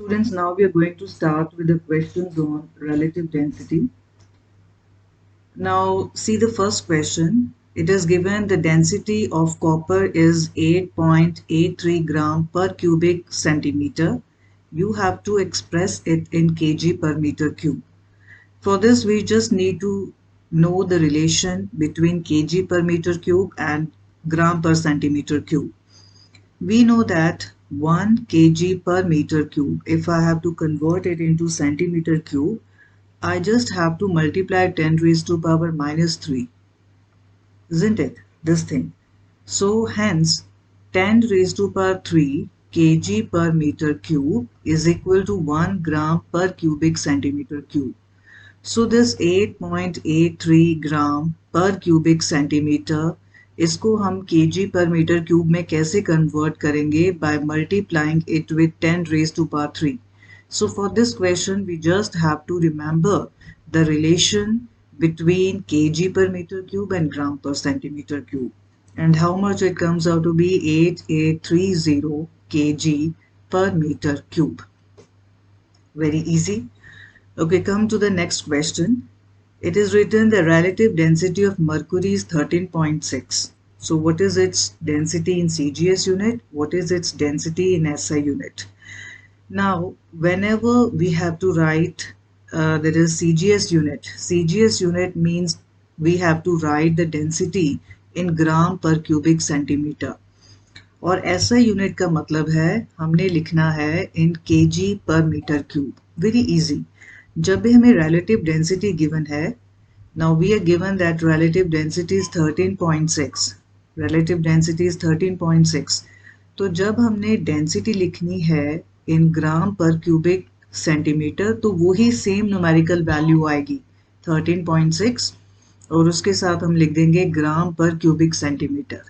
Students, now we are going to start with the questions on relative density. Now see the first question. It is given the density of copper is 8.83 gram per cubic centimeter. You have to express it in kg per meter cube. For this we just need to know the relation between kg per meter cube and gram per centimeter cube. We know that 1 kg per meter cube, if I have to convert it into centimeter cube, I just have to multiply 10 raised to power minus 3, isn't it? This thing. So hence 10 raised to power 3 kg per meter cube is equal to 1 gram per cubic centimeter cube. So this 8.83 ग्राम पर cubic centimetre, इसको हम KG पर metre cube में कैसे convert करेंगे? By multiplying it with 10 raised to power 3. So for this question we just have to remember the relation between kg per meter cube and gram per centimeter cube, and how much it comes out to be 8830 kg per meter cube. Very easy. Okay, come to the next question. It is written the relative density of mercury is 13.6. So what is its density in CGS unit? What is its density in SI unit? Now, whenever we have to write that is CGS unit means we have to write the density in gram per cubic centimeter. और SI unit का मतलब है हमने लिखना है इन kg per meter cube. Very easy. जब भी हमें relative density given है, now we are given that relative density is 13.6. Relative density is 13.6. तो जब हमने density लिखनी है in gram per cubic centimeter, तो वही same numerical value आएगी 13.6 और उसके साथ हम लिख देंगे ग्राम पर क्यूबिक सेंटीमीटर.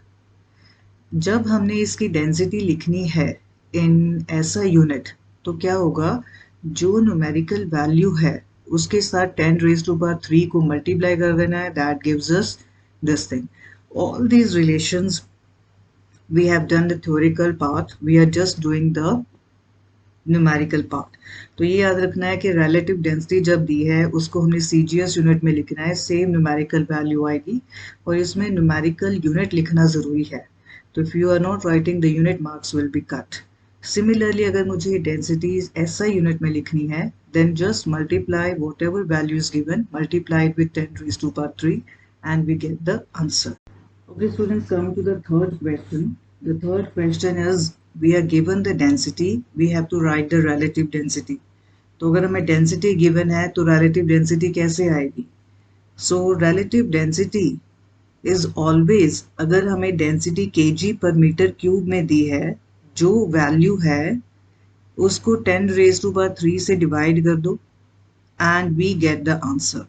जब हमने इसकी डेंसिटी लिखनी है इन ऐसा यूनिट, तो क्या होगा? जो न्यूमेरिकल वैल्यू है उसके साथ 10 raised to power 3 को मल्टीप्लाई कर देना है. That gives us this thing. All these relations we have done the theoretical part, we are just doing the numerical part. तो ये याद रखना है कि रिलेटिव डेंसिटी जब दी है उसको हमने सीजीएस यूनिट में लिखना है, सेम न्यूमेरिकल वैल्यू आएगी और इसमें न्यूमेरिकल यूनिट लिखना ज़रूरी है. तो if you are not writing the unit, marks will be cut. Similarly अगर मुझे डेंसिटीज एसआई यूनिट में लिखनी है, then just multiply whatever value is given, multiply it with 10 raised to power 3 and we get the answer. Okay students, come to the third question. The third question is we are given the density, we have to write the relative density. तो अगर हमें density given है तो relative density कैसे आएगी? So relative density is always, अगर हमें density kg पर मीटर क्यूब में दी है, जो वैल्यू है उसको 10 raised to power 3 से डिवाइड कर दो and we get the answer.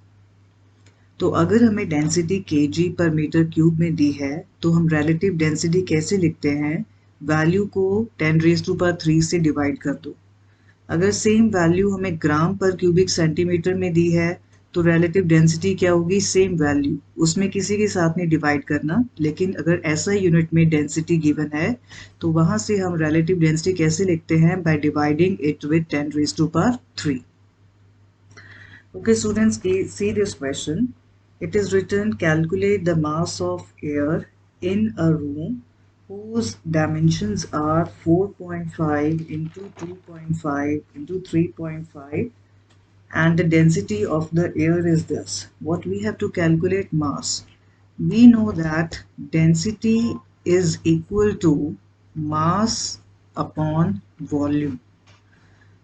तो अगर हमें डेंसिटी kg पर मीटर क्यूब में दी है तो हम रिलेटिव डेंसिटी कैसे लिखते हैं? वैल्यू को 10 raised to power 3 से डिवाइड कर दो. अगर सेम वैल्यू हमें ग्राम पर क्यूबिक सेंटीमीटर में दी है तो रिलेटिव डेंसिटी क्या होगी? सेम वैल्यू, उसमें किसी के साथ नहीं डिवाइड करना. लेकिन अगर ऐसा यूनिट में डेंसिटी गिवन है तो वहां से हम रिलेटिव डेंसिटी कैसे लिखते हैं? By dividing it with 10 raised to power 3. Okay students, see this question. It is written calculate the mass of air in a room whose dimensions are 4.5 into 2.5 into 3.5 and the density of the air is this. What we have to calculate? Mass. We know that density is equal to mass upon volume.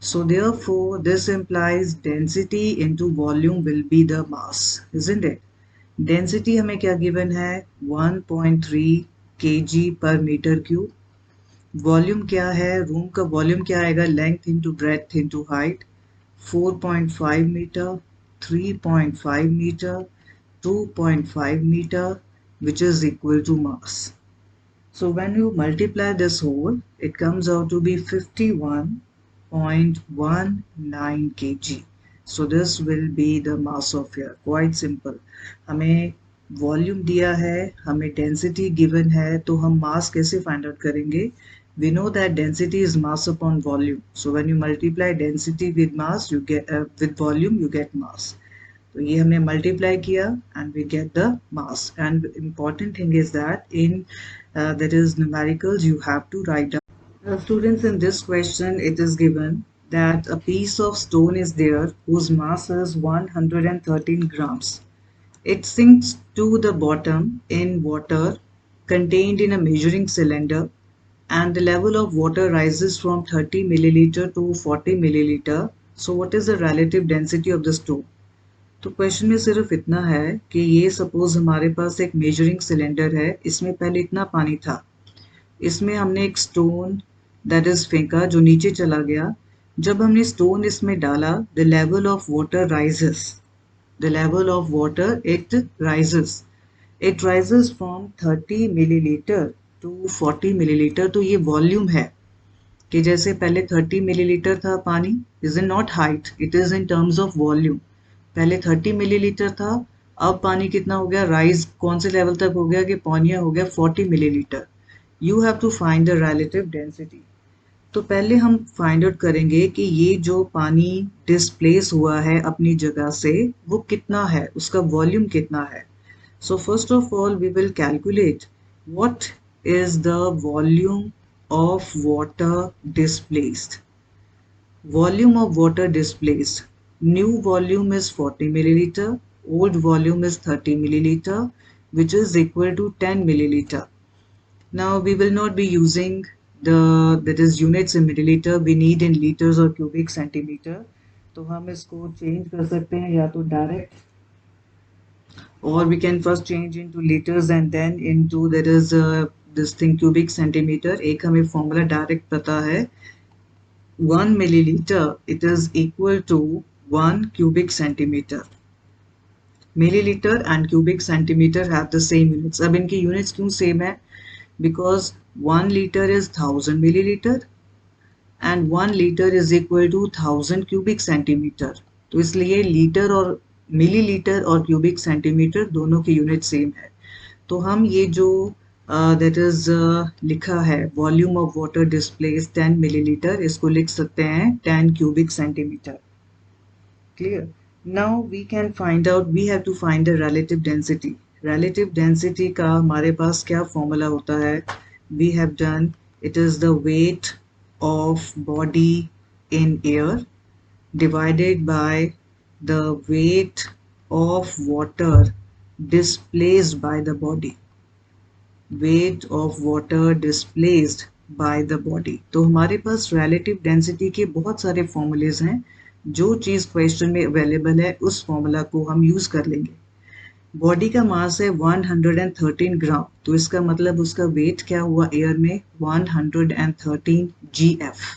So therefore this implies density into volume will be the mass, isn't it? Density हमें क्या given है? 1.3 kg per meter cube. Volume क्या है? Room का volume क्या आएगा? Length into breadth into height. 4.5 meter, 3.5 meter, 2.5 meter, which is equal to mass. So when you multiply this whole, it comes out to be 51.19 kg. So this will be the mass of air. Quite simple. हमें volume दिया है, हमें density given है, तो हम मास कैसे find out करेंगे? We know that density is mass upon volume. So when you multiply density with mass, you get with volume, you get mass. तो ये हमने multiply किया and we get the mass. And important thing is that in that is numericals, you have to write down. Students, in this question, it is given that a piece of stone is there whose mass is 113 grams. It sinks to the bottom in water contained in a measuring cylinder, and the level of water rises from 30 milliliter to 40 milliliter. So what is the relative density of the stone? तो question में सिर्फ इतना है कि ये suppose हमारे पास एक measuring cylinder है, इसमें पहले इतना पानी था, इसमें हमने एक स्टोन दैट इज फेंका जो नीचे चला गया। जब हमने स्टोन इसमें डाला, the level of water rises, the level of water it rises from 30 milliliter to 40 milliliter। तो ये वॉल्यूम है कि जैसे पहले 30 मिलीलीटर था पानी, is in not height, it is in terms of volume. पहले 30 मिलीलीटर था, अब पानी कितना हो गया, राइज कौन से लेवल तक हो गया कि पानी हो गया 40 millilitre. You have to find the relative density. तो पहले हम फाइंड आउट करेंगे कि ये जो पानी डिस्प्लेस हुआ है अपनी जगह से वो कितना है, उसका वॉल्यूम कितना है। So first of all we will calculate what is the volume of water displaced. Volume of water displaced. New volume is 40 milliliter. Old volume is 30 milliliter, which is equal to 10 milliliter. Now we will not be using that is units in milliliter. We need in liters or cubic centimeter. तो हम इसको change कर सकते हैं या तो direct, or we can first change into liters and then into that is this thing cubic centimeter। एक हमें फॉर्मूला डायरेक्ट पता है, 1 milliliter it is equal to 1 cubic centimeter। milliliter and cubic centimeter have the same units। अब इनकी units क्यों same है? Because 1 liter is 1000 milliliter and 1 liter is equal to 1000 cubic centimeter। तो इसलिए लीटर और millilitre और क्यूबिक सेंटीमीटर दोनों की यूनिट सेम है। तो हम ये जो दैट इज लिखा है volume of water displace 10 millilitre, इसको लिख सकते हैं 10 cubic centimetre. Clear? Now we can find out, we have to find the relative density. Relative density का हमारे पास क्या फॉर्मूला होता है? We have done, it is the weight of body in air divided by the weight of water displaced by the body। weight of water displaced by the body। तो हमारे पास relative density के बहुत सारे formulas हैं, जो चीज़ question में available है उस फॉर्मूला को हम यूज कर लेंगे। बॉडी का मास है 113 ग्राम, तो इसका मतलब उसका वेट क्या हुआ एयर में, 113 GF।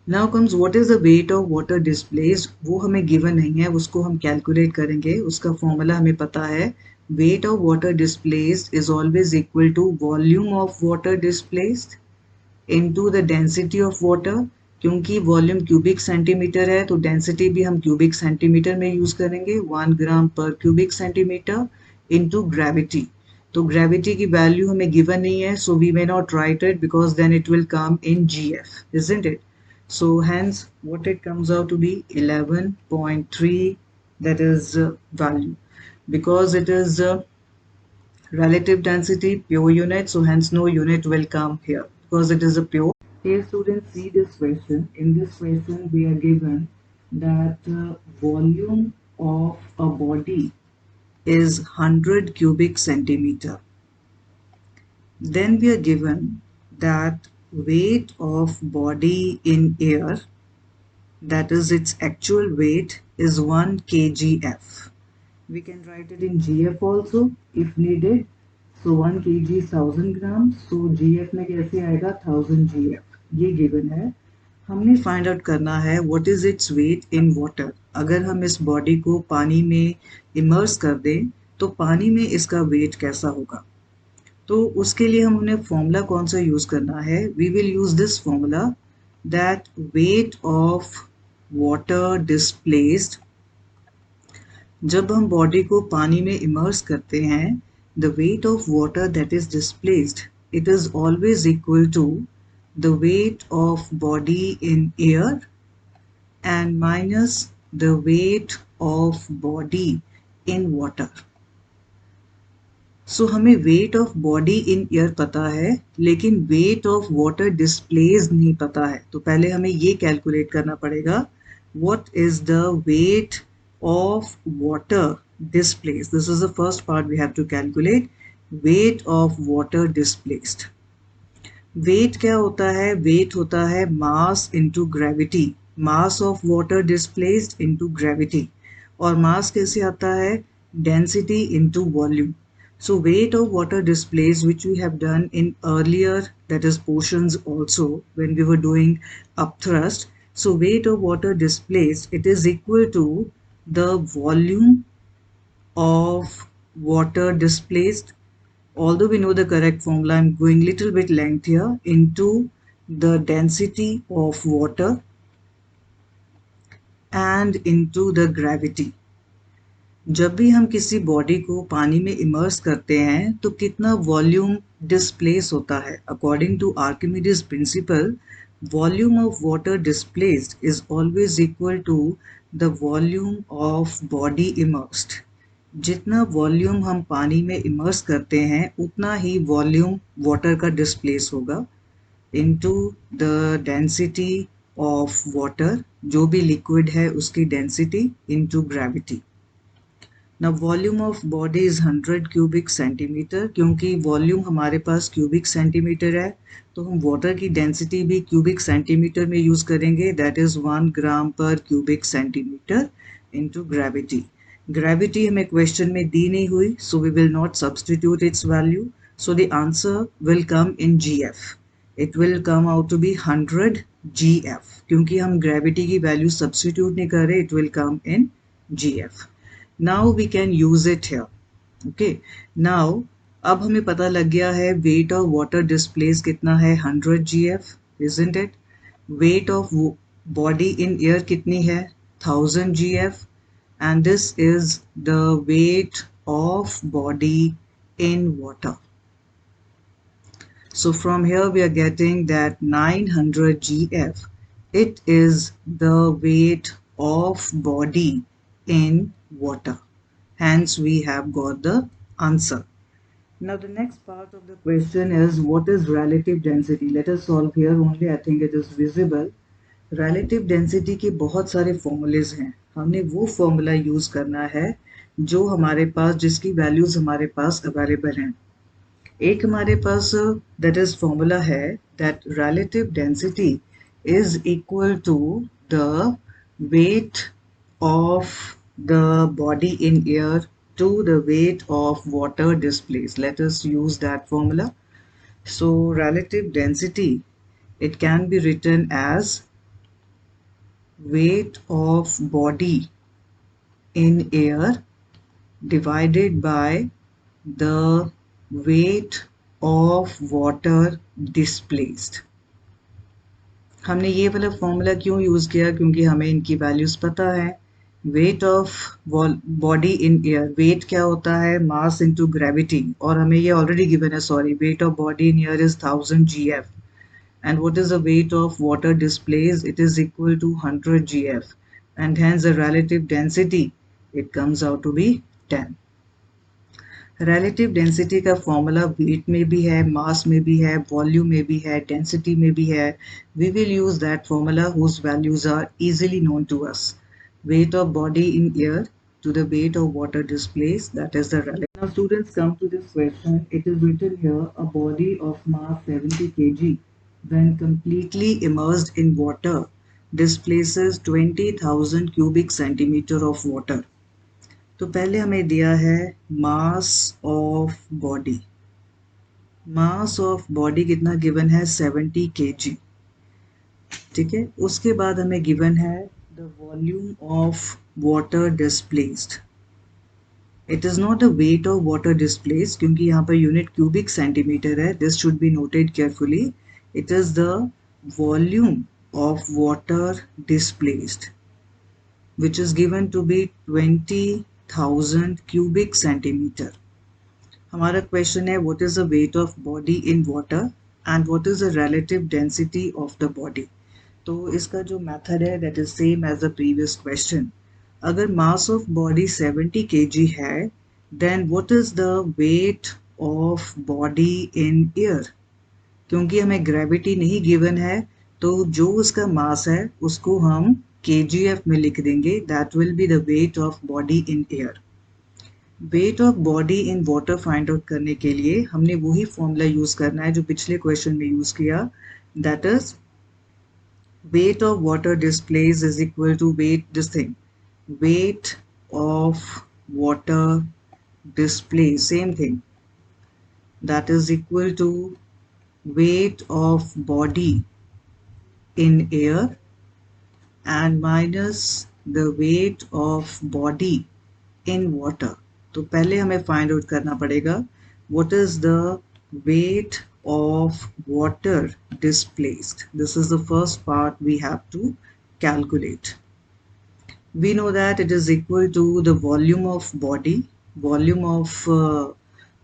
Now comes what is the weight of water displaced. वो हमें गिवन नहीं है, उसको हम कैलकुलेट करेंगे। उसका फॉर्मूला हमें पता है, weight of water displaced is always equal to volume of water displaced into the density of water. क्योंकि वॉल्यूम क्यूबिक सेंटीमीटर है तो डेंसिटी भी हम क्यूबिक सेंटीमीटर में यूज करेंगे, 1 ग्राम पर क्यूबिक सेंटीमीटर इनटू ग्रेविटी। तो ग्रेविटी की वैल्यू हमें गिवन नहीं है, so we may not write it because then it will come in GF, isn't it? So hence what it comes out to be 11.3, that is value, because it is relative density pure unit, so hence no unit will come here because it is a pure. Here students, see this question. In this question we are given that volume of a body is 100 cubic centimeter. Then we are given that weight of body in air, that is its actual weight, is 1 kgf। We can write it in GF also if needed। So 1 kg 1000 gram, so GF में कैसे आएगा 1000 GF। ये given है, हमने find out करना है what is it's weight in water. अगर हम इस बॉडी को पानी में इमर्स कर दें तो पानी में इसका वेट कैसा होगा। तो उसके लिए हमने फॉर्मूला कौन सा यूज करना है, we will use this formula that weight of water displaced. जब हम बॉडी को पानी में इमर्स करते हैं, the weight of water that is displaced it is always equal to the weight of body in air and minus the weight of body in water. सो हमें wait of body in air पता है, लेकिन wait of water displace नहीं पता है. तो पहले हमें ये कैलकुलेट करना पड़ेगा, what is the weight of water displace. This is the first part we have to calculate, weight of water displaced. Weight क्या होता है? वेट होता है mass into gravity, mass of water displaced into gravity. और mass कैसे आता है? Density into volume. So weight of water displaced, which we have done in earlier, that is portions also when we were doing upthrust. So weight of water displaced, it is equal to the volume of water displaced. Although we know the correct formula, I'm going little bit lengthier, into the density of water and into the gravity. जब भी हम किसी body को पानी में immerse करते हैं तो कितना वॉल्यूम डिस्प्लेस होता है? According to Archimedes principle, volume of water displaced is always equal to the volume of body immersed. जितना वॉल्यूम हम पानी में इमर्स करते हैं उतना ही वॉल्यूम वाटर का डिस्प्लेस होगा into the density of water, जो भी लिक्विड है उसकी डेंसिटी, इनटू ग्रेविटी. ना volume of body is 100 cubic centimetre. क्योंकि वॉल्यूम हमारे पास क्यूबिक सेंटीमीटर है तो हम वाटर की डेंसिटी भी क्यूबिक सेंटीमीटर में यूज करेंगे, दैट इज 1 ग्राम पर cubic centimetre into gravity. Gravity हमें क्वेश्चन में दी नहीं हुई, so we will not substitute its value. So the answer will come in GF. It will come out to be 100 GF. क्योंकि हम gravity की value substitute नहीं कर रहे, it will come in GF. Now we can use it here. Okay. Now अब हमें पता लग गया है weight of water displaced कितना है, 100 GF, isn't it? Weight of body in air कितनी है, 1000 GF, and this is the weight of body in water. So from here we are getting that 900 GF, it is the weight of body in water. Hence we have got the answer. Now the next part of the question is, what is relative density? Let us solve here only. I think it is visible. Relative density के बहुत सारे formulas हैं. हमने वो formula use करना है जो हमारे पास, जिसकी values हमारे पास available हैं. एक हमारे पास that is formula है that relative density is equal to the weight of the body in air to the weight of water displaced. Let us use that formula. So relative density, it can be written as weight of body in air divided by the weight of water displaced. हमने ये वाला formula क्यों use किया? क्योंकि हमें इनकी values पता है. Weight of body in air, weight क्या होता है? Mass into gravity. और हमें ये ऑलरेडी गिवन है, sorry, weight of body in air is 1000 GF. And what is the weight of water displaced? It is equal to 100 GF. And hence the relative density, it comes out to be 10. Relative density का formula weight में भी है, मास में भी है, volume में भी है, डेंसिटी में भी है. We will use that formula whose values are easily known to us. Weight of body in air to the weight of water displaced, that is the relative. Now students, come to this question. It is written here, a body of mass 70 kg when completely immersed in water displaces 20,000 cubic centimeter of water. तो पहले हमें दिया है mass of body. Mass of body कितना given है? 70 kg. ठीक है. उसके बाद हमें गिवन है the volume of water displaced. It is not the weight of water displaced क्योंकि यहाँ पर यूनिट क्यूबिक सेंटीमीटर है. This should be noted carefully. It is the volume of water displaced, which is given to be 20,000 cubic centimeter. हमारा question है what is the weight of body in water and what is the relative density of the body. तो इसका जो method है that is same as the previous question. अगर mass of body 70 kg है then what is the weight of body in air. क्योंकि हमें gravity नहीं given है तो जो उसका मास है उसको हम kgf में लिख देंगे, that will be the weight of body in air. Wait of body in water find out करने के लिए हमने वही फॉर्मूला यूज करना है जो पिछले क्वेश्चन में यूज किया, that is weight of water displaced is equal to weight of water displaced, same thing, that is equal to weight of body in air and minus the weight of body in water। तो पहले हमें find out करना पड़ेगा what is the weight of water displaced। This is the first part we have to calculate। We know that it is equal to the volume of body, volume of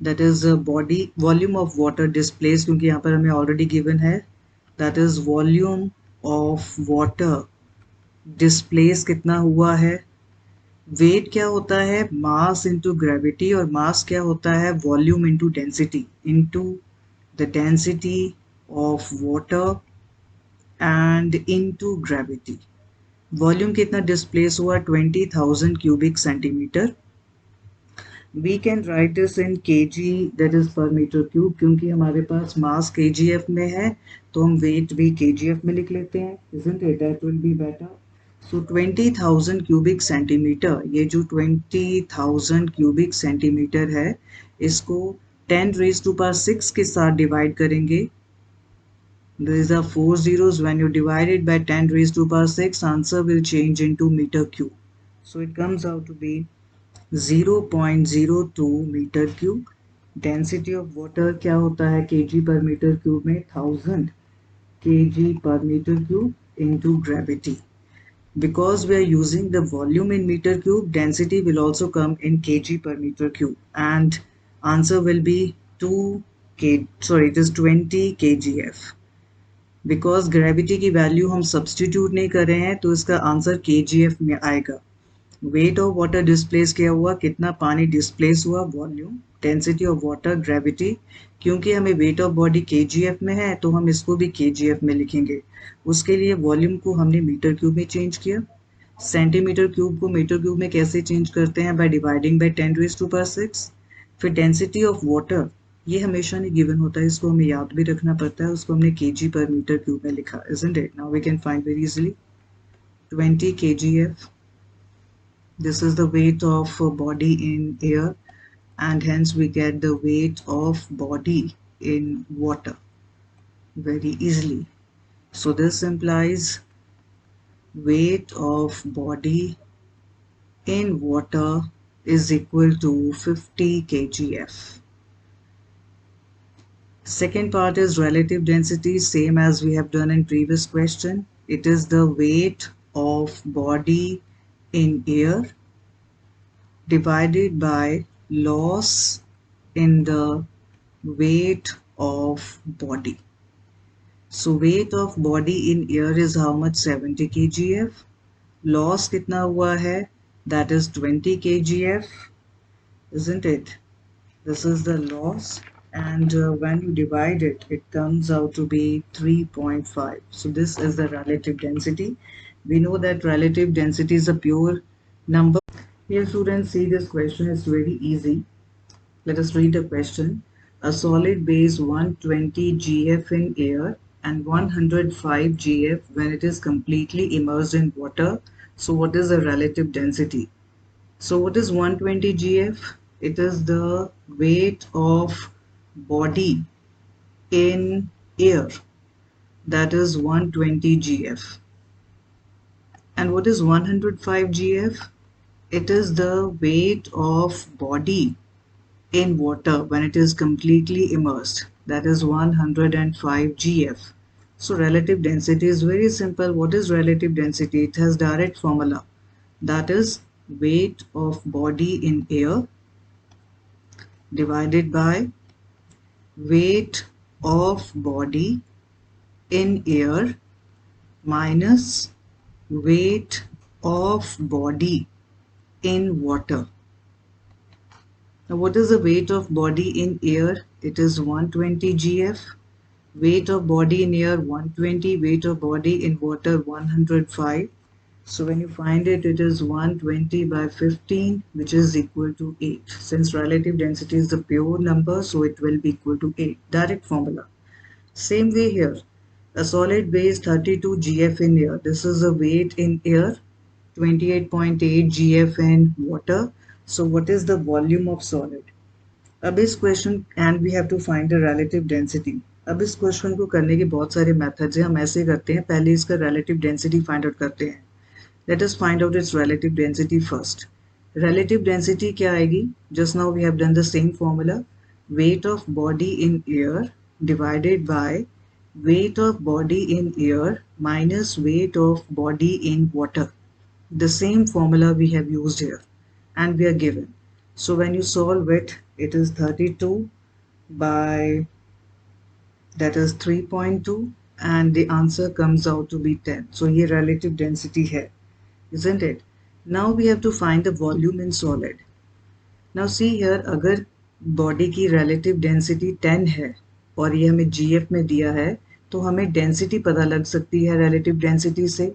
that is body volume of water displaced, क्योंकि यहाँ पर हमें already given है, that is volume of water displaced कितना हुआ है। Wait क्या होता है, मास इंटू ग्रेविटी, और मास क्या होता है, volume into density, into the density of water and into gravity. Volume कितना डिस्प्लेस हुआ, 20,000 cubic centimetre. We can write this in KG, that is per metre cube, क्योंकि हमारे पास मास केजीएफ में है तो हम वेट भी केजीएफ में लिख लेते हैं, isn't it, that will be better. So 20,000 cubic centimetre, ये जो 20,000 क्यूबिक सेंटीमीटर है इसको 10⁻⁶ के साथ डिवाइड करेंगे। These are 4 zeros. When you divide it by 10⁻⁶, answer will change into meter cube. So it comes out to be 0.02 metre cube. Density of water क्या होता है kg पर मीटर क्यूब में, 1000 kg per meter cube into gravity। Because we are using the volume in meter cube, density will also come in kg per meter cube, and answer will be 20 kgf। Because gravity की value हम substitute नहीं कर रहे हैं तो इसका answer kgf में आएगा। वेट ऑफ वाटर डिस्प्लेस किया हुआ, कितना पानी डिस्प्लेस हुआ, volume, density of water, gravity. क्योंकि हमें वेट ऑफ बॉडी kgf में है तो हम इसको भी kgf में लिखेंगे। उसके लिए वॉल्यूम को हमने मीटर क्यूब में चेंज किया। सेंटीमीटर क्यूब को मीटर क्यूब में कैसे चेंज करते हैं, बाय डिवाइडिंग बाय 10⁻⁶। फिर डेंसिटी ऑफ वाटर, ये हमेशा नहीं गिवन होता है, इसको हमें याद भी रखना पड़ता है, उसको हमने kg पर मीटर क्यूब में लिखा, isn't it? Now we can find very easily 20 kgf। This is the weight of a body in air and hence we get the weight of body in water very easily। So this implies weight of body in water is equal to 50 kgf। Second part is relative density, same as we have done in previous question. It is the weight of body in air divided by loss in the weight of body। So weight of body in air is how much, 70 kgf। Loss कितना हुआ है, that is 20 kgf, isn't it? This is the loss, and when you divide it, it comes out to be 3.5। So this is the relative density। We know that relative density is a pure number। Here students, see this question is very easy। Let us read the question। A solid weighs 120 gf in air and 105 gf when it is completely immersed in water। So what is the relative density? So what is 120 gf? It is the weight of body in air, that is 120 gf। And what is 105 gf? It is the weight of body in water when it is completely immersed, that is 105 gf। So relative density is very simple। What is relative density? It has direct formula, that is weight of body in air divided by weight of body in air minus weight of body in water. Now what is the weight of body in air? It is 120 GF. Weight of body in air 120, weight of body in water 105. So when you find it, it is 120 by 15, which is equal to 8. Since relative density is the pure number, so it will be equal to 8. Direct formula. Same way here. A solid weighs 32 GF in air. This is the weight in air, 28.8 GF in water. So what is the volume of solid? अब इस question and we have to find the relative density. अब इस question को करने के बहुत सारे methods हैं. हम ऐसे करते हैं, पहले इसका रिलेटिव डेंसिटी फाइंड आउट करते हैं. Let us find out its relative density first. Relative density क्या आएगी? Just now we have done the same formula. Weight of body in air divided by weight of body in air minus weight of body in water. The same formula we have used here and we are given. So when you solve it, it is 32 by, that is 3.2, and the answer comes out to be 10. So ये relative density है, isn't it? Now we have to find the volume in solid. Now see here, अगर body की relative density 10 है और ये हमें GF में दिया है, तो हमें डेंसिटी पता लग सकती है रिलेटिव डेंसिटी से.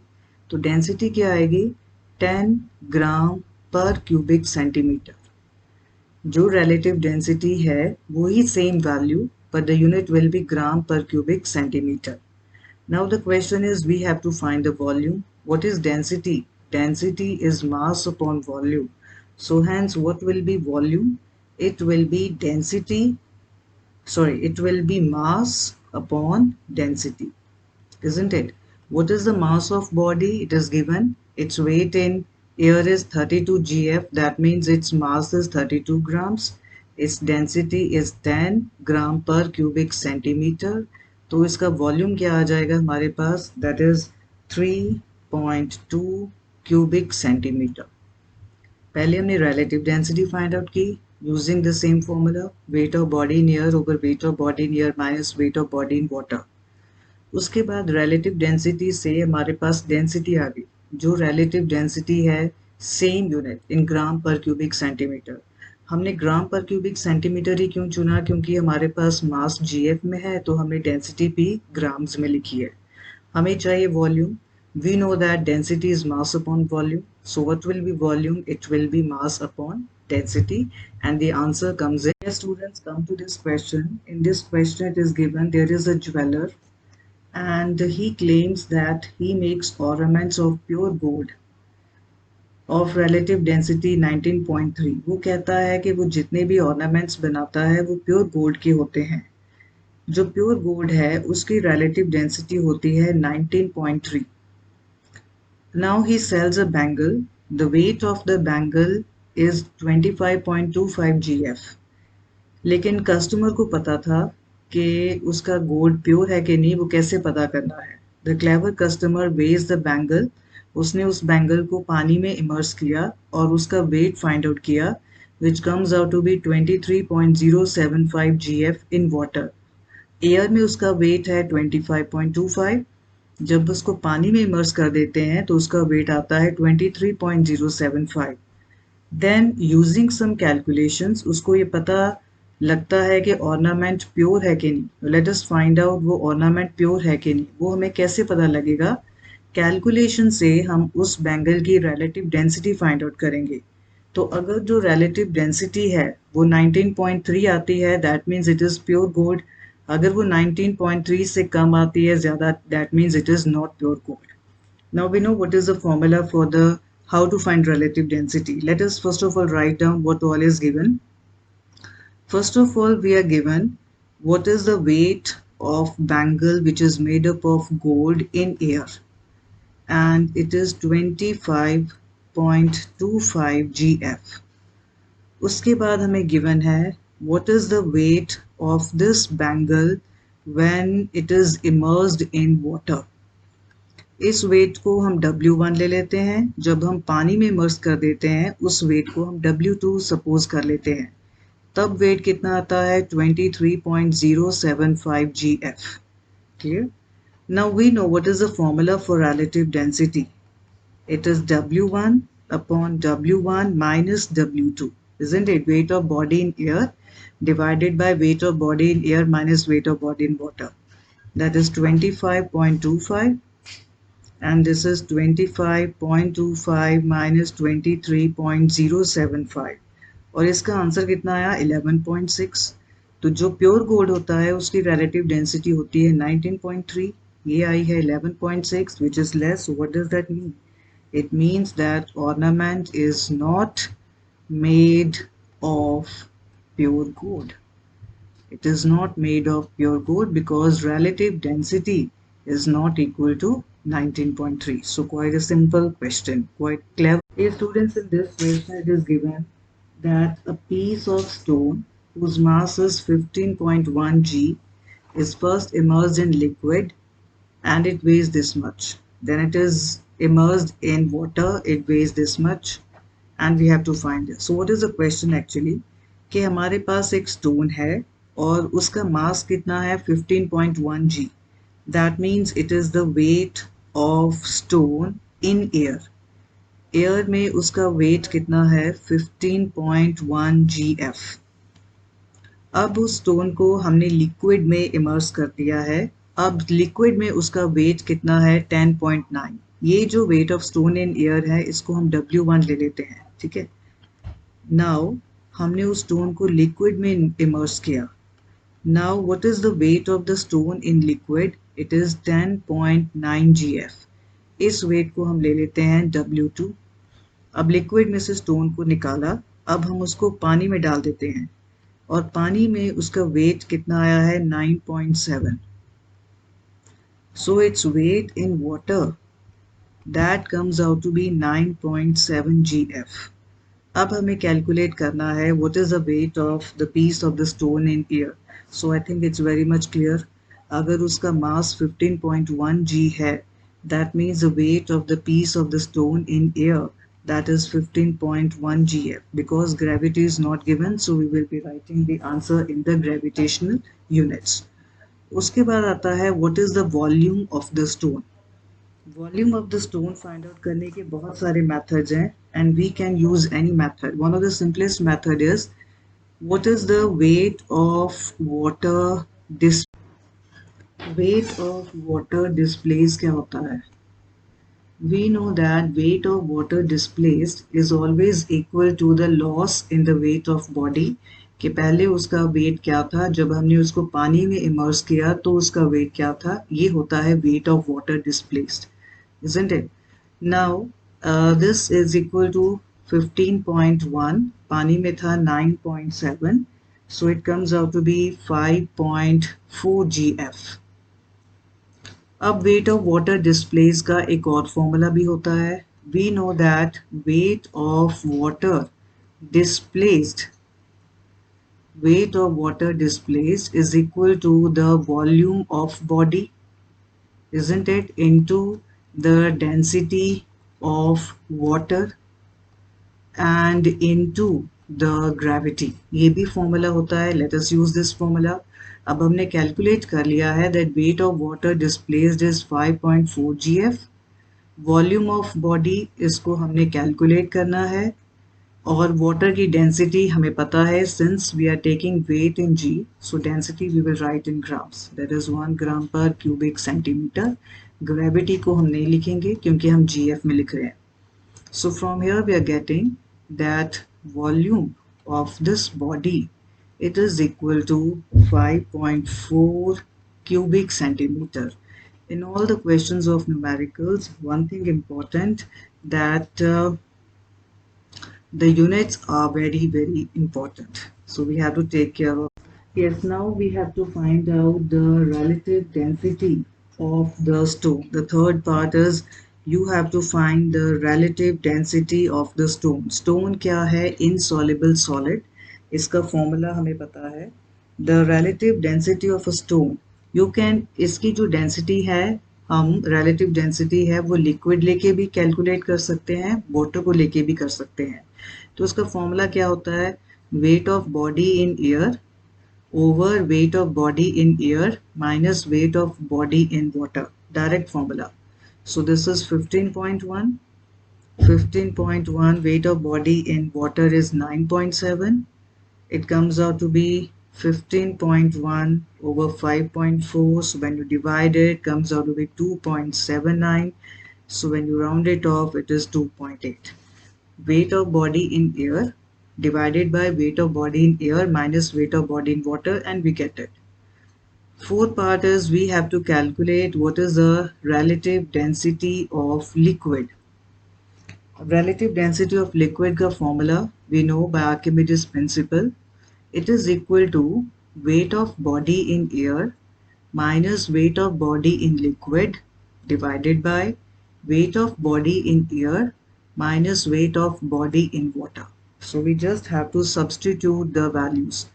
तो डेंसिटी क्या आएगी? 10 ग्राम पर क्यूबिक सेंटीमीटर. जो रिलेटिव डेंसिटी है वही same value, but the unit will be gram per cubic centimeter. Now the question is, we have to find the volume. What is density? Density is mass upon volume. So hence what will be volume? It will be density, it will be mass upon density, isn't it? What is the mass of body? It is given. Its weight in air is 32 GF. That means its mass is 32 grams. Its density is 10 gram per cubic centimeter. तो इसका volume क्या आ जाएगा हमारे पास? That is 3.2 cubic centimeter. पहले हमने relative density find out की using the same formula, weight of body in air over weight of body in air minus weight of body in water. उसके बाद relative density से हमारे पास density आ गई. जो relative density है same unit in gram per cubic centimeter. हमने gram per cubic centimeter ही क्यों चुना? क्योंकि हमारे पास mass GF में है, तो हमने density भी grams में लिखी है. हमें चाहिए volume. We know that density is mass upon volume. So what will be volume? It will be mass upon density, and the answer comes in. Yes, students, come to this question. In this question it is given there is a jeweler and he claims that he makes ornaments of pure gold of relative density 19.3. वो कहता है कि वो जितने भी ornaments बनाता है वो pure gold के होते हैं. जो pure gold है उसकी relative density होती है 19.3. Now he sells a bangle. The weight of the bangle is 25.25 GF. लेकिन कस्टमर को पता था कि उसका गोल्ड प्योर है कि नहीं, वो कैसे पता करना है? The clever customer weighs the bangle. उसने उस बैंगल को पानी में इमर्स किया और उसका वेट फाइंड आउट किया, which comes out to be 23.075 GF in water. Air में उसका वेट है 25.25. जब उसको पानी में इमर्स कर देते हैं तो उसका वेट आता है 23.075. देन यूजिंग सम कैलकुलेशंस उसको ये पता लगता है कि ऑर्नामेंट प्योर है कि नहीं. लेट अस फाइंड आउट वो ऑर्नामेंट प्योर है कि नहीं. वो हमें कैसे पता लगेगा? कैलकुलेशन से हम उस बैंगल की रिलेटिव डेंसिटी फाइंड आउट करेंगे. तो अगर जो रिलेटिव डेंसिटी है वो 19.3 आती है, that means it is pure gold. अगर वो 19.3 से कम आती है ज़्यादा, that means it is not pure gold. Now we know what is the formula for the how to find relative density. Let us first of all write down what all is given. First of all, we are given what is the weight of bangle which is made up of gold in air, and it is 25.25 GF. उसके बाद हमें given है what is the weight of this bangle when it is immersed in water. इस wait को हम W1 ले लेते हैं. जब हम पानी में इमर्स कर देते हैं उस वेट को हम W2 सपोज कर लेते हैं. तब वेट कितना आता है 23.075 GF. Clear? Now we know what is the formula for relative density. It is W1 upon W1 minus W2. Isn't it? Weight of body in air divided by weight of body in air minus weight of body in water. That is 25.25, and this is 25.25 minus 23.075, और इसका answer कितना आया 11.6. तो जो pure gold होता है उसकी relative density होती है 19.3, ये आई है 11.6 which is less. So what does that mean? It means that ornament is not made of pure gold. It is not made of pure gold because relative density is not equal to 19.3. So quite a simple question, quite clever. Hey students, in this question it is given that a piece of stone whose mass is 15.1 g is first immersed in liquid and it weighs this much. Then it is immersed in water, it weighs this much, and we have to find it. So what is the question actually? कि हमारे पास एक stone है और उसका mass कितना है 15.1 g. That means it is the weight of stone in air. Air में उसका वेट कितना है 15.1 GF. अब उस स्टोन को हमने लिक्विड में इमर्स कर दिया है. अब लिक्विड में उसका वेट कितना है 10.9. ये जो weight of stone in air है इसको हम W1 ले लेते हैं. ठीक है. नाउ हमने उस स्टोन को लिक्विड में इमर्स किया. Now what is the weight of the stone in liquid? It is 10.9 GF. इस वेट को हम ले लेते हैं W2. अब लिक्विड में से स्टोन को निकाला. अब हम उसको पानी में डाल देते हैं और पानी में उसका वेट कितना आया है 9.7. So its weight in water that comes out to be 9.7 GF. अब हमें कैलकुलेट करना है what is the weight of the piece of the stone in air. So I think it's very much clear. अगर उसका mass 15.1 g है, that means the weight of the piece of the stone in air, that is 15.1 GF. Because gravity is not given, so we will be writing the answer in the gravitational units. उसके बाद आता है what is the volume of the stone. Volume of the stone find out करने के बहुत सारे methods हैं and we can use any method. One of the simplest method is what is the weight of water weight of water displaced क्या होता है? We know that weight of water displaced is always equal to the loss in the weight of body. कि पहले उसका wait क्या था, जब हमने उसको पानी में इमर्स किया तो उसका वेट क्या था, ये होता है weight of water displaced, isn't it? Now this is equal to 15.1, पानी में था 9.7, so it comes out to be 5.4 GF. अब वेट ऑफ वाटर डिस्प्लेस का एक और फॉर्मूला भी होता है. We know that weight of water displaced is equal to the volume of body, isn't it, into the density of water and into the gravity. ये भी formula होता है. Let us use this formula. अब हमने calculate कर लिया है that weight of water displaced is 5.4 GF. Volume of body इसको हमने कैलकुलेट करना है और वाटर की डेंसिटी हमें पता है since we are taking weight in G, so density we will write in grams. That is 1 gram पर क्यूबिक सेंटीमीटर. ग्रेविटी को हम नहीं लिखेंगे क्योंकि हम GF में लिख रहे हैं. So from here we are getting that volume of this body, it is equal to 5.4 cubic centimeter. In all the questions of numericals, one thing important that the units are very important. So we have to take care of. Yes, now we have to find out the relative density of the stone. The third part is you have to find the relative density of the stone. Stone क्या है? Insoluble solid. इसका formula हमें पता है. The relative density of a stone, you can, इसकी जो density है, हम रिलेटिव डेंसिटी है वो लिक्विड लेके भी कैलकुलेट कर सकते हैं, वाटर को लेके भी कर सकते हैं. तो उसका फॉर्मूला क्या होता है? weight of body in air over weight of body in air minus weight of body in water. Direct formula. So this is 15.1. 15.1 weight of body in water is 9.7. It comes out to be 15.1 over 5.4. So when you divide it, it comes out to be 2.79. So when you round it off, it is 2.8. Weight of body in air divided by weight of body in air minus weight of body in water, and we get it. Fourth part is we have to calculate what is the relative density of liquid. Relative density of liquid का formula we know by Archimedes principle. It is equal to weight of body in air minus weight of body in liquid divided by weight of body in air minus weight of body in water. So we just have to substitute the values.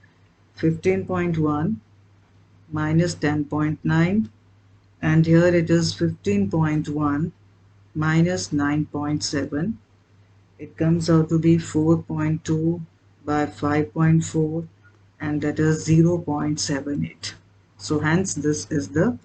15.1 minus 10.9, and here it is 15.1 minus 9.7. It comes out to be 4.2 by 5.4, and that is 0.78. So hence this is the